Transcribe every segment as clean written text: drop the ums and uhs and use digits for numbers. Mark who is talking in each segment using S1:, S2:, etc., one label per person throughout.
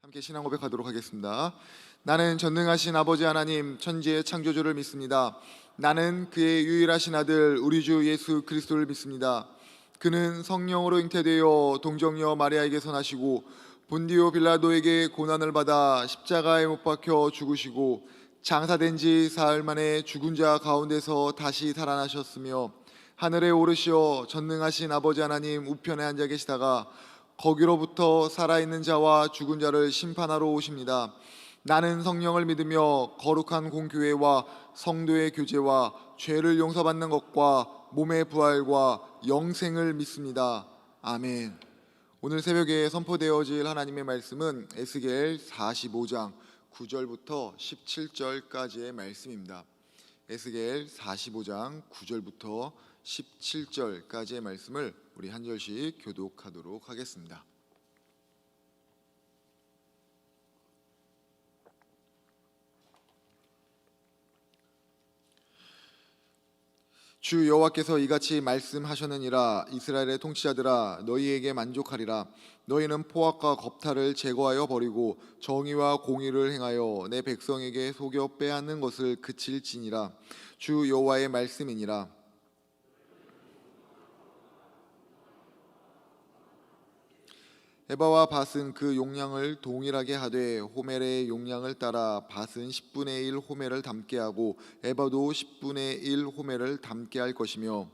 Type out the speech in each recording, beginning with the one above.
S1: 함께 신앙 고백하도록 하겠습니다. 나는 전능하신 아버지 하나님 천지의 창조주를 믿습니다. 나는 그의 유일하신 아들 우리 주 예수 그리스도를 믿습니다. 그는 성령으로 잉태되어 동정녀 마리아에게서 나시고 본디오 빌라도에게 고난을 받아 십자가에 못 박혀 죽으시고 장사된 지 사흘 만에 죽은 자 가운데서 다시 살아나셨으며 하늘에 오르시어 전능하신 아버지 하나님 우편에 앉아 계시다가 거기로부터 살아있는 자와 죽은 자를 심판하러 오십니다. 나는 성령을 믿으며 거룩한 공교회와 성도의 교제와 죄를 용서받는 것과 몸의 부활과 영생을 믿습니다. 아멘. 오늘 새벽에 선포되어질 하나님의 말씀은 에스겔 45장 9절부터 17절까지의 말씀입니다. 에스겔 45장 9절부터 17절까지의 말씀을 우리 한 절씩 교독하도록 하겠습니다. 주 여호와께서 이같이 말씀하셨느니라. 이스라엘의 통치자들아, 너희에게 만족하리라. 너희는 포악과 겁탈을 제거하여 버리고 정의와 공의를 행하여 내 백성에게 속여 빼앗는 것을 그칠지니라. 주 여호와의 말씀이니라. 에바와 밧은 그 용량을 동일하게 하되 호멜의 용량을 따라 밧은 10분의 1 호멜을 담게 하고 에바도 10분의 1 호멜을 담게 할 것이며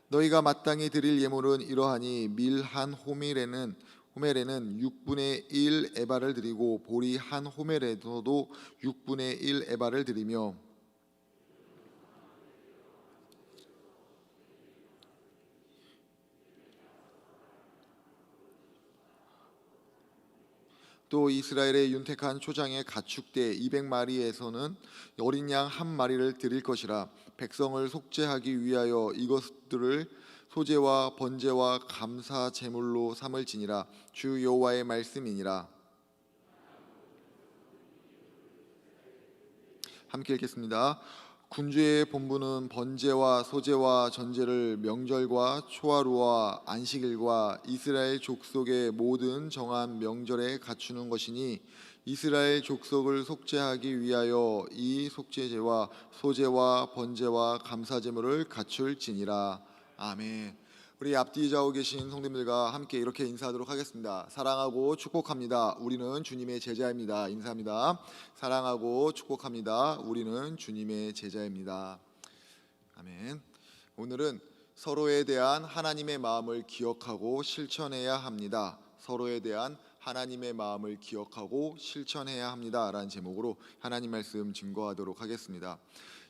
S1: 너희가 마땅히 드릴 예물은 이러하니 밀 한 호멜에는 6분의 1 에바를 드리고 보리 한 호멜에서도 6분의 1 에바를 드리며 또 이스라엘의 윤택한 초장의 가축대 200마리에서는 어린 양 한 마리를 드릴 것이라. 백성을 속죄하기 위하여 이것들을 소제와 번제와 감사 제물로 삼을지니라. 주 여호와의 말씀이니라. 함께 읽겠습니다. 군주의 본부는 번제와 소제와 전제를 명절과 초하루와 안식일과 이스라엘 족속의 모든 정한 명절에 갖추는 것이니 이스라엘 족속을 속죄하기 위하여 이 속죄제와 소제와 번제와 감사제물을 갖출지니라. 아멘. 우리 앞뒤 좌우 계신 성도님들과 함께 이렇게 인사하도록 하겠습니다. 사랑하고 축복합니다. 우리는 주님의 제자입니다. 인사합니다. 사랑하고 축복합니다. 우리는 주님의 제자입니다. 아멘. 오늘은 서로에 대한 하나님의 마음을 기억하고 실천해야 합니다. 서로에 대한 하나님의 마음을 기억하고 실천해야 합니다 라는 제목으로 하나님 말씀 증거하도록 하겠습니다.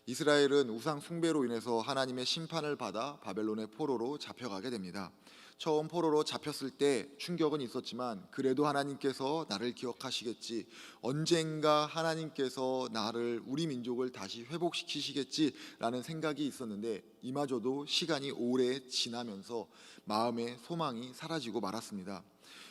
S1: 이스라엘은 우상 숭배로 인해서 하나님의 심판을 받아 바벨론의 포로로 잡혀가게 됩니다. 처음 포로로 잡혔을 때 충격은 있었지만 그래도 하나님께서 나를 기억하시겠지, 언젠가 하나님께서 나를, 우리 민족을 다시 회복시키시겠지라는 생각이 있었는데 이마저도 시간이 오래 지나면서 마음의 소망이 사라지고 말았습니다.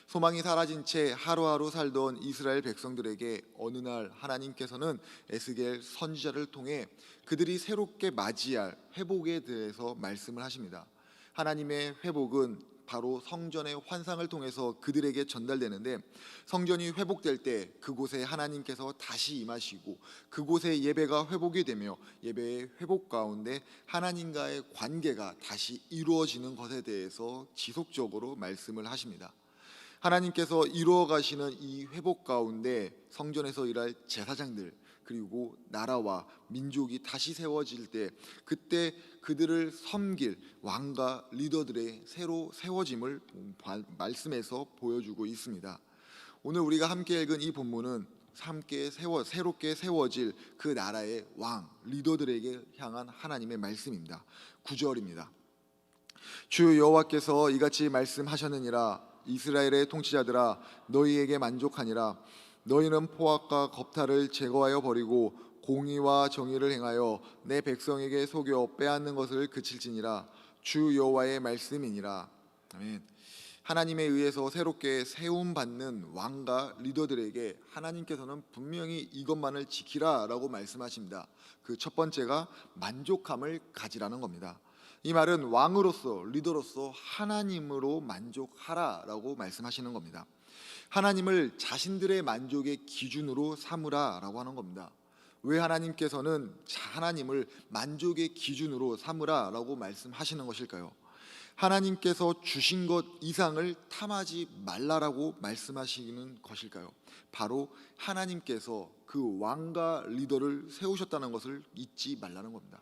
S1: 소망이 사라진 채 하루하루 살던 이스라엘 백성들에게 어느 날 하나님께서는 에스겔 선지자를 통해 그들이 새롭게 맞이할 회복에 대해서 말씀을 하십니다. 하나님의 회복은 바로 성전의 환상을 통해서 그들에게 전달되는데, 성전이 회복될 때 그곳에 하나님께서 다시 임하시고 그곳의 예배가 회복이 되며 예배의 회복 가운데 하나님과의 관계가 다시 이루어지는 것에 대해서 지속적으로 말씀을 하십니다. 하나님께서 이루어 가시는 이 회복 가운데 성전에서 일할 제사장들 그리고 나라와 민족이 다시 세워질 때, 그때 그들을 섬길 왕과 리더들의 새로 세워짐을 말씀에서 보여주고 있습니다. 오늘 우리가 함께 읽은 이 본문은 새롭게 세워질 그 나라의 왕, 리더들에게 향한 하나님의 말씀입니다. 9절입니다. 주 여호와께서 이같이 말씀하셨느니라. 이스라엘의 통치자들아, 너희에게 만족하니라. 너희는 포악과 겁탈을 제거하여 버리고 공의와 정의를 행하여 내 백성에게 속여 빼앗는 것을 그칠지니라. 주 여호와의 말씀이니라. 아멘. 하나님에 의해서 새롭게 세움받는 왕과 리더들에게 하나님께서는 분명히 이것만을 지키라라고 말씀하십니다. 그 첫 번째가 만족함을 가지라는 겁니다. 이 말은 왕으로서, 리더로서 하나님으로 만족하라라고 말씀하시는 겁니다. 하나님을 자신들의 만족의 기준으로 삼으라라고 하는 겁니다. 왜 하나님께서는 하나님을 만족의 기준으로 삼으라라고 말씀하시는 것일까요? 하나님께서 주신 것 이상을 탐하지 말라라고 말씀하시는 것일까요? 바로 하나님께서 그 왕과 리더를 세우셨다는 것을 잊지 말라는 겁니다.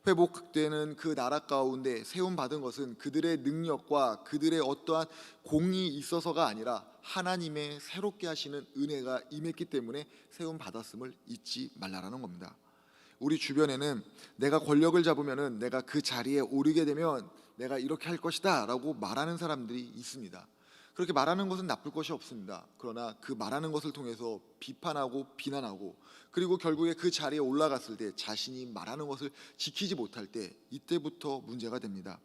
S1: 회복되는 그 나라 가운데 세움받은 것은 그들의 능력과 그들의 어떠한 공이 있어서가 아니라 하나님의 새롭게 하시는 은혜가 임했기 때문에 세움받았음을 잊지 말라는 겁니다. 우리 주변에는 내가 권력을 잡으면은, 내가 그 자리에 오르게 되면 내가 이렇게 할 것이다 라고 말하는 사람들이 있습니다. 그렇게 말하는 것은 나쁠 것이 없습니다. 그러나 그 말하는 것을 통해서 비판하고 비난하고, 그리고 결국에 그 자리에 올라갔을 때 자신이 말하는 것을 지키지 못할 때, 이때부터 문제가 됩니다.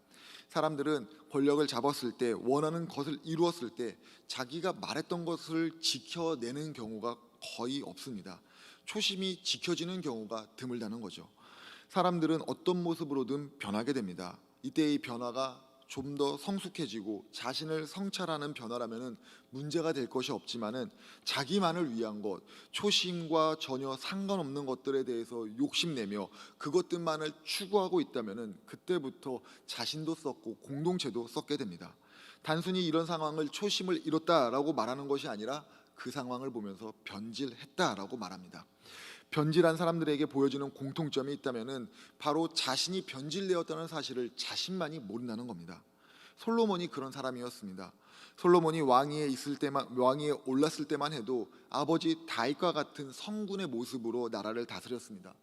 S1: 사람들은 권력을 잡았을 때, 원하는 것을 이루었을 때 자기가 말했던 것을 지켜내는 경우가 거의 없습니다. 초심이 지켜지는 경우가 드물다는 거죠. 사람들은 어떤 모습으로든 변하게 됩니다. 이때 이 변화가 좀 더 성숙해지고 자신을 성찰하는 변화라면은 문제가 될 것이 없지만은, 자기만을 위한 것, 초심과 전혀 상관없는 것들에 대해서 욕심내며 그것들만을 추구하고 있다면은 그때부터 자신도 썩고 공동체도 썩게 됩니다. 단순히 이런 상황을 초심을 잃었다라고 말하는 것이 아니라 그 상황을 보면서 변질했다라고 말합니다. 변질한 사람들에게 보여지는 공통점이 있다면은 바로 자신이 변질되었다는 사실을 자신만이 모른다는 겁니다. 솔로몬이 그런 사람이었습니다. 솔로몬이 왕위에 올랐을 때만 해도 아버지 다윗과 같은 성군의 모습으로 나라를 다스렸습니다.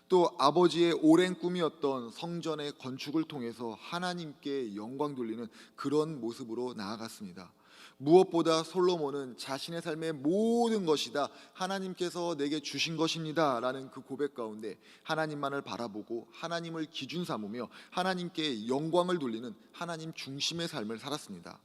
S1: 또 아버지의 오랜 꿈이었던 성전의 건축을 통해서 하나님께 영광 돌리는 그런 모습으로 나아갔습니다. 무엇보다 솔로몬은 자신의 삶의 모든 것이 다 하나님께서 내게 주신 것입니다 라는 그 고백 가운데 하나님만을 바라보고 하나님을 기준 삼으며 하나님께 영광을 돌리는 하나님 중심의 삶을 살았습니다.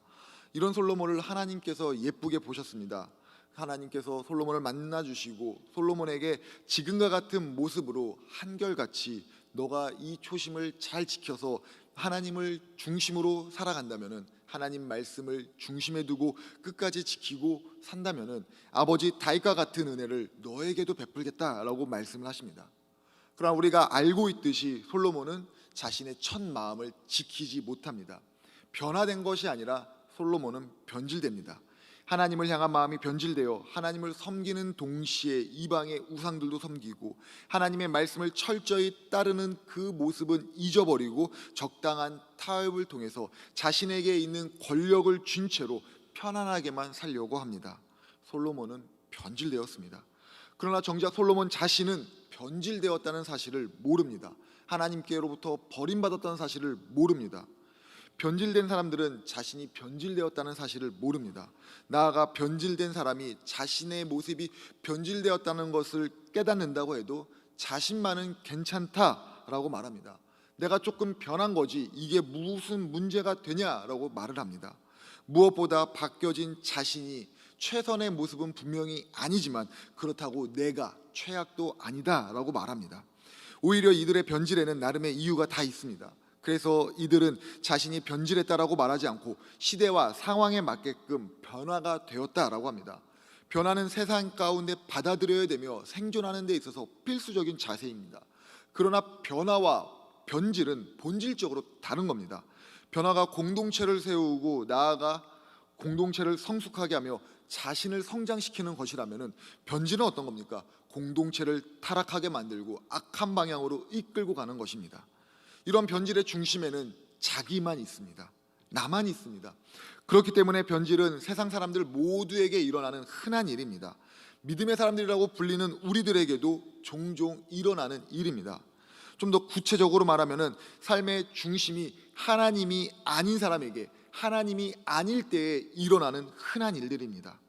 S1: 이런 솔로몬을 하나님께서 예쁘게 보셨습니다. 하나님께서 솔로몬을 만나주시고 솔로몬에게 지금과 같은 모습으로 한결같이 너가 이 초심을 잘 지켜서 하나님을 중심으로 살아간다면은, 하나님 말씀을 중심에 두고 끝까지 지키고 산다면은 아버지 다윗과 같은 은혜를 너에게도 베풀겠다라고 말씀을 하십니다. 그러나 우리가 알고 있듯이 솔로몬은 자신의 첫 마음을 지키지 못합니다. 변화된 것이 아니라 솔로몬은 변질됩니다. 하나님을 향한 마음이 변질되어 하나님을 섬기는 동시에 이방의 우상들도 섬기고, 하나님의 말씀을 철저히 따르는 그 모습은 잊어버리고 적당한 타협을 통해서 자신에게 있는 권력을 쥔 채로 편안하게만 살려고 합니다. 솔로몬은 변질되었습니다. 그러나 정작 솔로몬 자신은 변질되었다는 사실을 모릅니다. 하나님께로부터 버림받았다는 사실을 모릅니다. 변질된 사람들은 자신이 변질되었다는 사실을 모릅니다. 나아가 변질된 사람이 자신의 모습이 변질되었다는 것을 깨닫는다고 해도 자신만은 괜찮다라고 말합니다. 내가 조금 변한 거지 이게 무슨 문제가 되냐라고 말을 합니다. 무엇보다 바뀌어진 자신이 최선의 모습은 분명히 아니지만 그렇다고 내가 최악도 아니다라고 말합니다. 오히려 이들의 변질에는 나름의 이유가 다 있습니다. 그래서 이들은 자신이 변질했다라고 말하지 않고 시대와 상황에 맞게끔 변화가 되었다라고 합니다. 변화는 세상 가운데 받아들여야 되며 생존하는 데 있어서 필수적인 자세입니다. 그러나 변화와 변질은 본질적으로 다른 겁니다. 변화가 공동체를 세우고 나아가 공동체를 성숙하게 하며 자신을 성장시키는 것이라면, 변질은 어떤 겁니까? 공동체를 타락하게 만들고 악한 방향으로 이끌고 가는 것입니다. 이런 변질의 중심에는 자기만 있습니다. 나만 있습니다. 그렇기 때문에 변질은 세상 사람들 모두에게 일어나는 흔한 일입니다. 믿음의 사람들이라고 불리는 우리들에게도 종종 일어나는 일입니다. 좀 더 구체적으로 말하면은 삶의 중심이 하나님이 아닌 사람에게, 하나님이 아닐 때에 일어나는 흔한 일들입니다.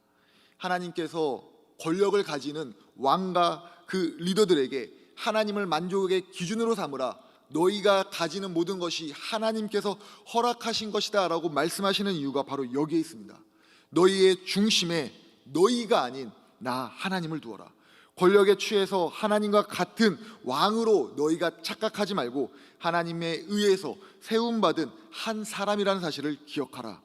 S1: 하나님께서 권력을 가지는 왕과 그 리더들에게 하나님을 만족의 기준으로 삼으라, 너희가 가지는 모든 것이 하나님께서 허락하신 것이다 라고 말씀하시는 이유가 바로 여기에 있습니다. 너희의 중심에 너희가 아닌 나 하나님을 두어라. 권력에 취해서 하나님과 같은 왕으로 너희가 착각하지 말고 하나님에 의해서 세움받은 한 사람이라는 사실을 기억하라.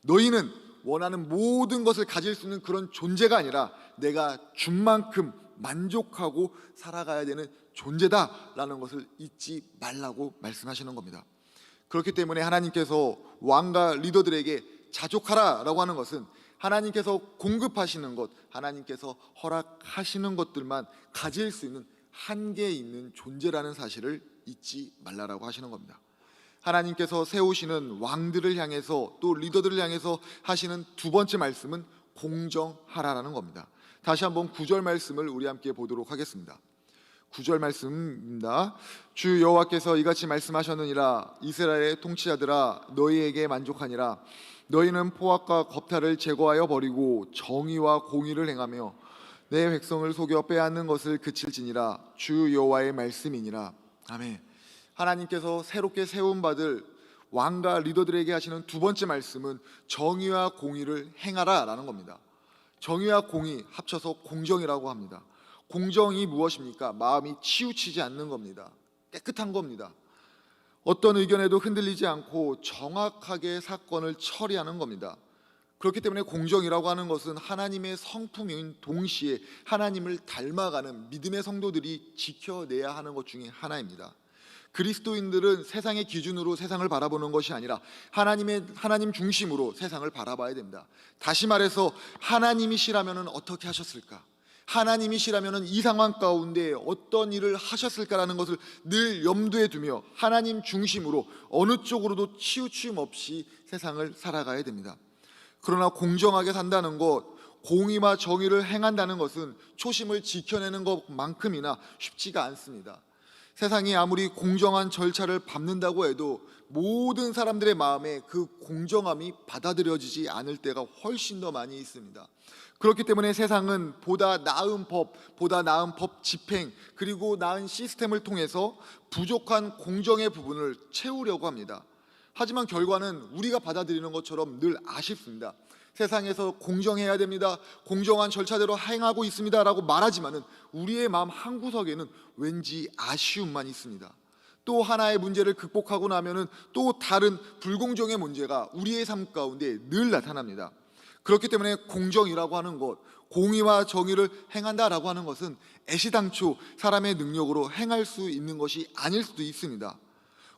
S1: 너희는 원하는 모든 것을 가질 수 있는 그런 존재가 아니라 내가 준 만큼 만족하고 살아가야 되는 존재다라는 것을 잊지 말라고 말씀하시는 겁니다. 그렇기 때문에 하나님께서 왕과 리더들에게 자족하라라고 하는 것은 하나님께서 공급하시는 것, 하나님께서 허락하시는 것들만 가질 수 있는 한계 있는 존재라는 사실을 잊지 말라라고 하시는 겁니다. 하나님께서 세우시는 왕들을 향해서 또 리더들을 향해서 하시는 두 번째 말씀은 공정하라라는 겁니다. 다시 한번 9절 말씀을 우리 함께 보도록 하겠습니다. 9절 말씀입니다. 주 여호와께서 이같이 말씀하셨느니라. 이스라엘의 통치자들아, 너희에게 만족하니라. 너희는 포악과 겁탈을 제거하여 버리고 정의와 공의를 행하며 내 백성을 속여 빼앗는 것을 그칠지니라. 주 여호와의 말씀이니라. 아멘. 하나님께서 새롭게 세움받을 왕과 리더들에게 하시는 두 번째 말씀은 정의와 공의를 행하라라는 겁니다. 정의와 공의 합쳐서 공정이라고 합니다. 공정이 무엇입니까? 마음이 치우치지 않는 겁니다. 깨끗한 겁니다. 어떤 의견에도 흔들리지 않고 정확하게 사건을 처리하는 겁니다. 그렇기 때문에 공정이라고 하는 것은 하나님의 성품인 동시에 하나님을 닮아가는 믿음의 성도들이 지켜내야 하는 것 중에 하나입니다. 그리스도인들은 세상의 기준으로 세상을 바라보는 것이 아니라 하나님 중심으로 세상을 바라봐야 됩니다. 다시 말해서 하나님이시라면 어떻게 하셨을까? 하나님이시라면 이 상황 가운데 어떤 일을 하셨을까라는 것을 늘 염두에 두며 하나님 중심으로 어느 쪽으로도 치우침 없이 세상을 살아가야 됩니다. 그러나 공정하게 산다는 것, 공의와 정의를 행한다는 것은 초심을 지켜내는 것만큼이나 쉽지가 않습니다. 세상이 아무리 공정한 절차를 밟는다고 해도 모든 사람들의 마음에 그 공정함이 받아들여지지 않을 때가 훨씬 더 많이 있습니다. 그렇기 때문에 세상은 보다 나은 법 집행, 그리고 나은 시스템을 통해서 부족한 공정의 부분을 채우려고 합니다. 하지만 결과는 우리가 받아들이는 것처럼 늘 아쉽습니다. 세상에서 공정해야 됩니다, 공정한 절차대로 행하고 있습니다 라고 말하지만은 우리의 마음 한구석에는 왠지 아쉬움만 있습니다. 또 하나의 문제를 극복하고 나면은 또 다른 불공정의 문제가 우리의 삶 가운데 늘 나타납니다. 그렇기 때문에 공정이라고 하는 것, 공의와 정의를 행한다라고 하는 것은 애시당초 사람의 능력으로 행할 수 있는 것이 아닐 수도 있습니다.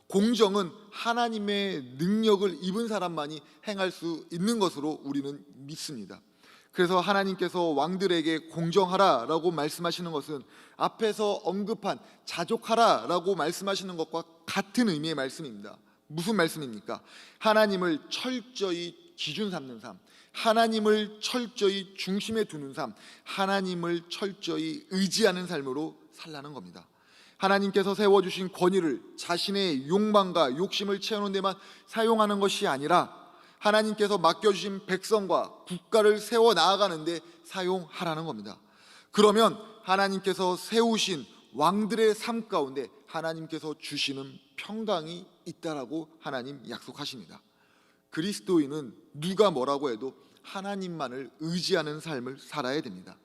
S1: 공정은 하나님의 능력을 입은 사람만이 행할 수 있는 것으로 우리는 믿습니다. 그래서 하나님께서 왕들에게 공정하라라고 말씀하시는 것은 앞에서 언급한 자족하라라고 말씀하시는 것과 같은 의미의 말씀입니다. 무슨 말씀입니까? 하나님을 철저히 기준 삼는 삶, 하나님을 철저히 중심에 두는 삶, 하나님을 철저히 의지하는 삶으로 살라는 겁니다. 하나님께서 세워주신 권위를 자신의 욕망과 욕심을 채우는 데만 사용하는 것이 아니라 하나님께서 맡겨주신 백성과 국가를 세워 나아가는데 사용하라는 겁니다. 그러면 하나님께서 세우신 왕들의 삶 가운데 하나님께서 주시는 평강이 있다라고 하나님 약속하십니다. 그리스도인은 누가 뭐라고 해도 하나님만을 의지하는 삶을 살아야 됩니다.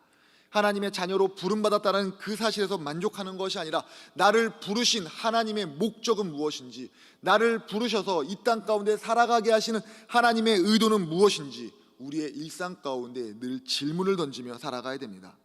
S1: 하나님의 자녀로 부름받았다는 그 사실에서 만족하는 것이 아니라 나를 부르신 하나님의 목적은 무엇인지, 나를 부르셔서 이 땅 가운데 살아가게 하시는 하나님의 의도는 무엇인지 우리의 일상 가운데 늘 질문을 던지며 살아가야 됩니다.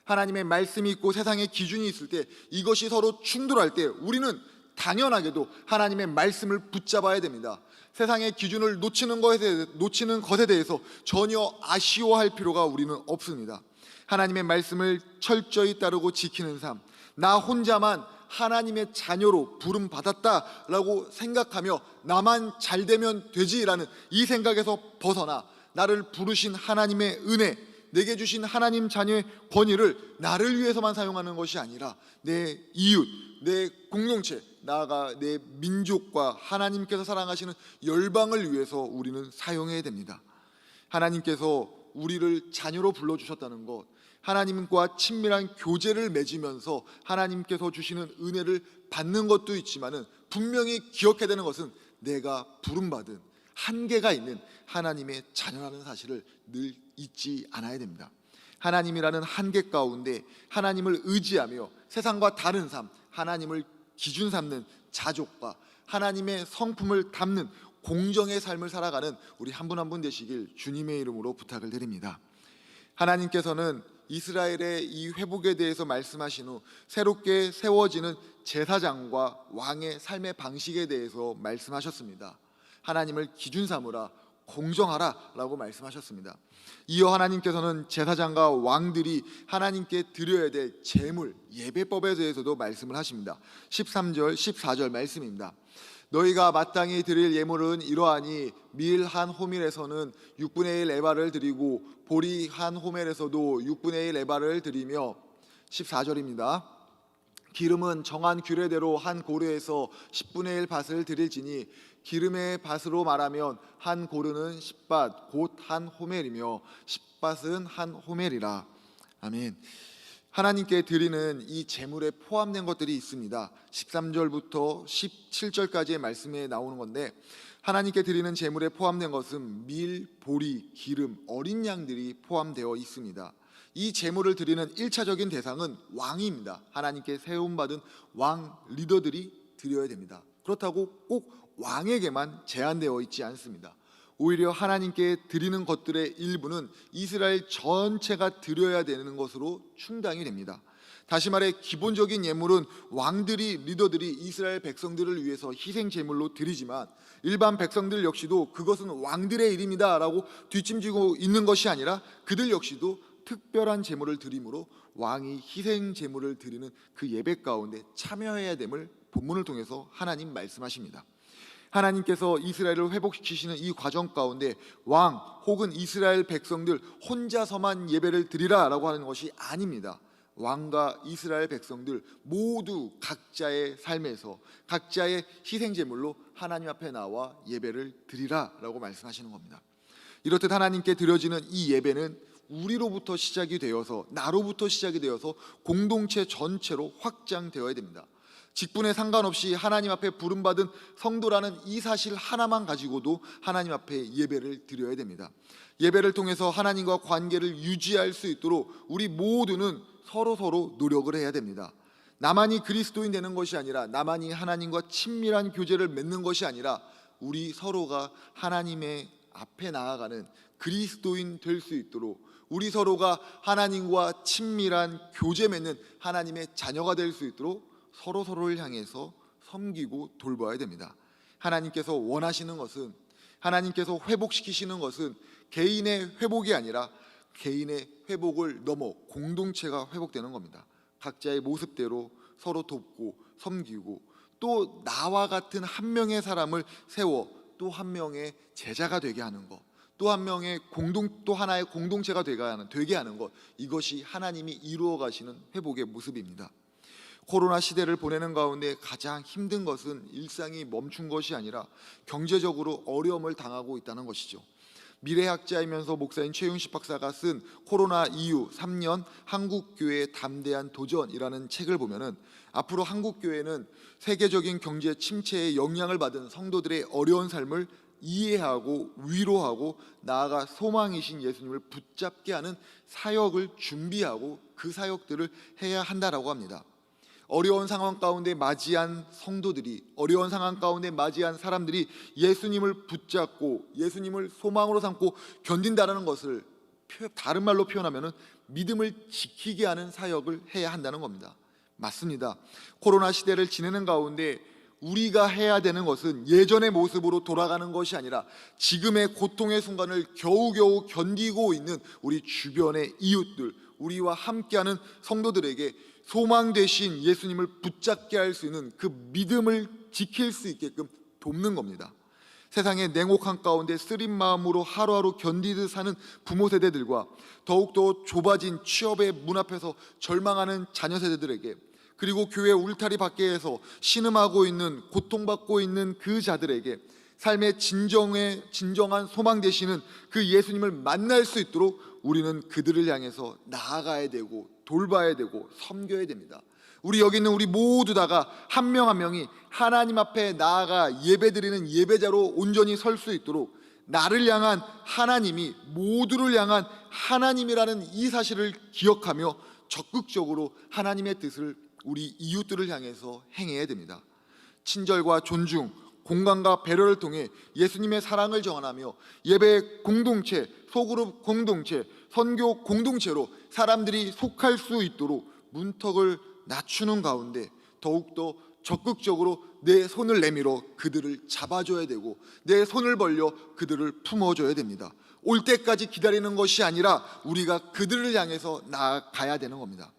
S1: 하나님의 말씀이 있고 세상의 기준이 있을 때 이것이 서로 충돌할 때 우리는 당연하게도 하나님의 말씀을 붙잡아야 됩니다. 세상의 기준을 놓치는 것에 대해서 전혀 아쉬워할 필요가 우리는 없습니다. 하나님의 말씀을 철저히 따르고 지키는 삶, 나 혼자만 하나님의 자녀로 부름받았다라고 생각하며 나만 잘되면 되지라는 이 생각에서 벗어나 나를 부르신 하나님의 은혜, 내게 주신 하나님 자녀의 권위를 나를 위해서만 사용하는 것이 아니라 내 이웃, 내 공동체, 나아가 내 민족과 하나님께서 사랑하시는 열방을 위해서 우리는 사용해야 됩니다. 하나님께서 우리를 자녀로 불러주셨다는 것, 하나님과 친밀한 교제를 맺으면서 하나님께서 주시는 은혜를 받는 것도 있지만은 분명히 기억해야 되는 것은 내가 부름받은 한계가 있는 하나님의 자녀라는 사실을 늘 잊지 않아야 됩니다. 하나님이라는 한계 가운데 하나님을 의지하며 세상과 다른 삶, 하나님을 기준 삼는 자족과 하나님의 성품을 담는 공정의 삶을 살아가는 우리 한 분 한 분 되시길 주님의 이름으로 부탁을 드립니다. 하나님께서는 이스라엘의 이 회복에 대해서 말씀하신 후 새롭게 세워지는 제사장과 왕의 삶의 방식에 대해서 말씀하셨습니다. 하나님을 기준 삼으라, 공정하라 라고 말씀하셨습니다. 이어 하나님께서는 제사장과 왕들이 하나님께 드려야 될 제물, 예배법에 대해서도 말씀을 하십니다. 13절, 14절 말씀입니다. 너희가 마땅히 드릴 예물은 이러하니 밀 한 호멜에서는 6분의 1 에바를 드리고 보리 한 호멜에서도 6분의 1 에바를 드리며 14절입니다. 기름은 정한 규례대로 한 고르에서 10분의 1 밭을 드릴지니 기름의 밭으로 말하면 한 고르는 10밭 곧 한 호멜이며 10밭은 한 호멜이라. 아멘. 하나님께 드리는 이 제물에 포함된 것들이 있습니다. 13절부터 17절까지의 말씀에 나오는 건데, 하나님께 드리는 제물에 포함된 것은 밀, 보리, 기름, 어린 양들이 포함되어 있습니다. 이 제물을 드리는 1차적인 대상은 왕입니다. 하나님께 세움받은 왕 리더들이 드려야 됩니다. 그렇다고 꼭 왕에게만 제한되어 있지 않습니다. 오히려 하나님께 드리는 것들의 일부는 이스라엘 전체가 드려야 되는 것으로 충당이 됩니다. 다시 말해 기본적인 예물은 왕들이, 리더들이 이스라엘 백성들을 위해서 희생 제물로 드리지만 일반 백성들 역시도 그것은 왕들의 일입니다 라고 뒷짐지고 있는 것이 아니라 그들 역시도 특별한 제물을 드림으로 왕이 희생 제물을 드리는 그 예배 가운데 참여해야 됨을 본문을 통해서 하나님 말씀하십니다. 하나님께서 이스라엘을 회복시키시는 이 과정 가운데 왕 혹은 이스라엘 백성들 혼자서만 예배를 드리라 라고 하는 것이 아닙니다. 왕과 이스라엘 백성들 모두 각자의 삶에서 각자의 희생제물로 하나님 앞에 나와 예배를 드리라 라고 말씀하시는 겁니다. 이렇듯 하나님께 드려지는 이 예배는 우리로부터 시작이 되어서, 나로부터 시작이 되어서 공동체 전체로 확장되어야 됩니다. 직분에 상관없이 하나님 앞에 부름받은 성도라는 이 사실 하나만 가지고도 하나님 앞에 예배를 드려야 됩니다. 예배를 통해서 하나님과 관계를 유지할 수 있도록 우리 모두는 서로 노력을 해야 됩니다. 나만이 그리스도인 되는 것이 아니라, 나만이 하나님과 친밀한 교제를 맺는 것이 아니라 우리 서로가 하나님의 앞에 나아가는 그리스도인 될 수 있도록 우리 서로가 하나님과 친밀한 교제 맺는 하나님의 자녀가 될 수 있도록 서로를 향해서 섬기고 돌봐야 됩니다. 하나님께서 원하시는 것은, 하나님께서 회복시키시는 것은 개인의 회복이 아니라 개인의 회복을 넘어 공동체가 회복되는 겁니다. 각자의 모습대로 서로 돕고 섬기고 또 나와 같은 한 명의 사람을 세워 또 한 명의 제자가 되게 하는 것, 또 한 명의 또 하나의 공동체가 되게 하는 것, 이것이 하나님이 이루어 가시는 회복의 모습입니다. 코로나 시대를 보내는 가운데 가장 힘든 것은 일상이 멈춘 것이 아니라 경제적으로 어려움을 당하고 있다는 것이죠. 미래학자이면서 목사인 최윤식 박사가 쓴 코로나 이후 3년 한국교회의 담대한 도전이라는 책을 보면은 앞으로 한국교회는 세계적인 경제 침체에 영향을 받은 성도들의 어려운 삶을 이해하고 위로하고 나아가 소망이신 예수님을 붙잡게 하는 사역을 준비하고 그 사역들을 해야 한다라고 합니다. 어려운 상황 가운데 맞이한 성도들이, 어려운 상황 가운데 맞이한 사람들이 예수님을 붙잡고 예수님을 소망으로 삼고 견딘다는 것을 다른 말로 표현하면 믿음을 지키게 하는 사역을 해야 한다는 겁니다. 맞습니다. 코로나 시대를 지내는 가운데 우리가 해야 되는 것은 예전의 모습으로 돌아가는 것이 아니라 지금의 고통의 순간을 겨우겨우 견디고 있는 우리 주변의 이웃들, 우리와 함께하는 성도들에게 소망 되신 예수님을 붙잡게 할 수 있는 그 믿음을 지킬 수 있게끔 돕는 겁니다. 세상의 냉혹한 가운데 쓰린 마음으로 하루하루 견디듯 사는 부모 세대들과 더욱더 좁아진 취업의 문 앞에서 절망하는 자녀 세대들에게, 그리고 교회 울타리 밖에서 신음하고 있는, 고통받고 있는 그 자들에게 삶의 진정한 소망 되시는 그 예수님을 만날 수 있도록 우리는 그들을 향해서 나아가야 되고 돌봐야 되고 섬겨야 됩니다. 우리 여기 있는 우리 모두 다가 한 명 한 명이 하나님 앞에 나아가 예배드리는 예배자로 온전히 설 수 있도록 나를 향한 하나님이 모두를 향한 하나님이라는 이 사실을 기억하며 적극적으로 하나님의 뜻을 우리 이웃들을 향해서 행해야 됩니다. 친절과 존중, 공감과 배려를 통해 예수님의 사랑을 전하며 예배 공동체, 소그룹 공동체, 선교 공동체로 사람들이 속할 수 있도록 문턱을 낮추는 가운데 더욱더 적극적으로 내 손을 내밀어 그들을 잡아줘야 되고 내 손을 벌려 그들을 품어줘야 됩니다. 올 때까지 기다리는 것이 아니라 우리가 그들을 향해서 나아가야 되는 겁니다.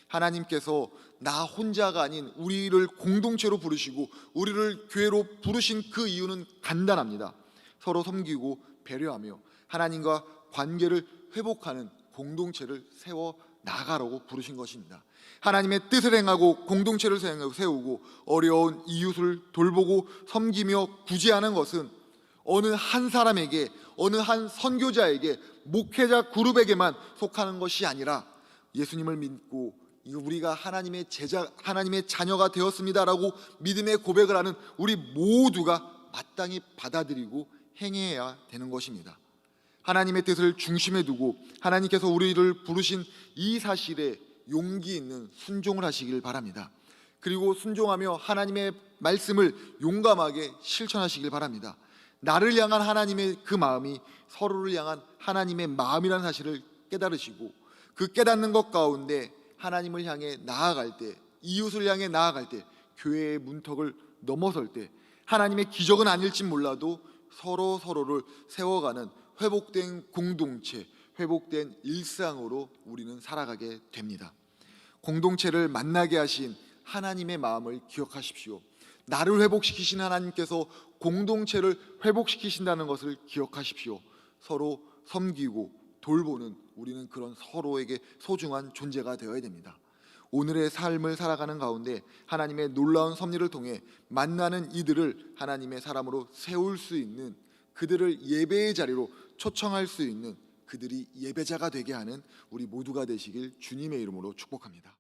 S1: 하나님께서 나 혼자가 아닌 우리를 공동체로 부르시고 우리를 교회로 부르신 그 이유는 간단합니다. 서로 섬기고 배려하며 하나님과 관계를 회복하는 공동체를 세워 나가라고 부르신 것입니다. 하나님의 뜻을 행하고 공동체를 세우고 어려운 이웃을 돌보고 섬기며 구제하는 것은 어느 한 사람에게, 어느 한 선교자에게, 목회자 그룹에게만 속하는 것이 아니라 예수님을 믿고 우리가 하나님의 제자, 하나님의 자녀가 되었습니다라고 믿음의 고백을 하는 우리 모두가 마땅히 받아들이고 행해야 되는 것입니다. 하나님의 뜻을 중심에 두고 하나님께서 우리를 부르신 이 사실에 용기 있는 순종을 하시길 바랍니다. 그리고 순종하며 하나님의 말씀을 용감하게 실천하시길 바랍니다. 나를 향한 하나님의 그 마음이 서로를 향한 하나님의 마음이라는 사실을 깨달으시고 그 깨닫는 것 가운데 하나님을 향해 나아갈 때, 이웃을 향해 나아갈 때, 교회의 문턱을 넘어설 때 하나님의 기적은 아닐지 몰라도 서로를 세워가는 회복된 공동체, 회복된 일상으로 우리는 살아가게 됩니다. 공동체를 만나게 하신 하나님의 마음을 기억하십시오. 나를 회복시키신 하나님께서 공동체를 회복시키신다는 것을 기억하십시오. 서로 섬기고 돌보는 우리는 그런 서로에게 소중한 존재가 되어야 됩니다. 오늘의 삶을 살아가는 가운데 하나님의 놀라운 섭리를 통해 만나는 이들을 하나님의 사람으로 세울 수 있는, 그들을 예배의 자리로 초청할 수 있는, 그들이 예배자가 되게 하는 우리 모두가 되시길 주님의 이름으로 축복합니다.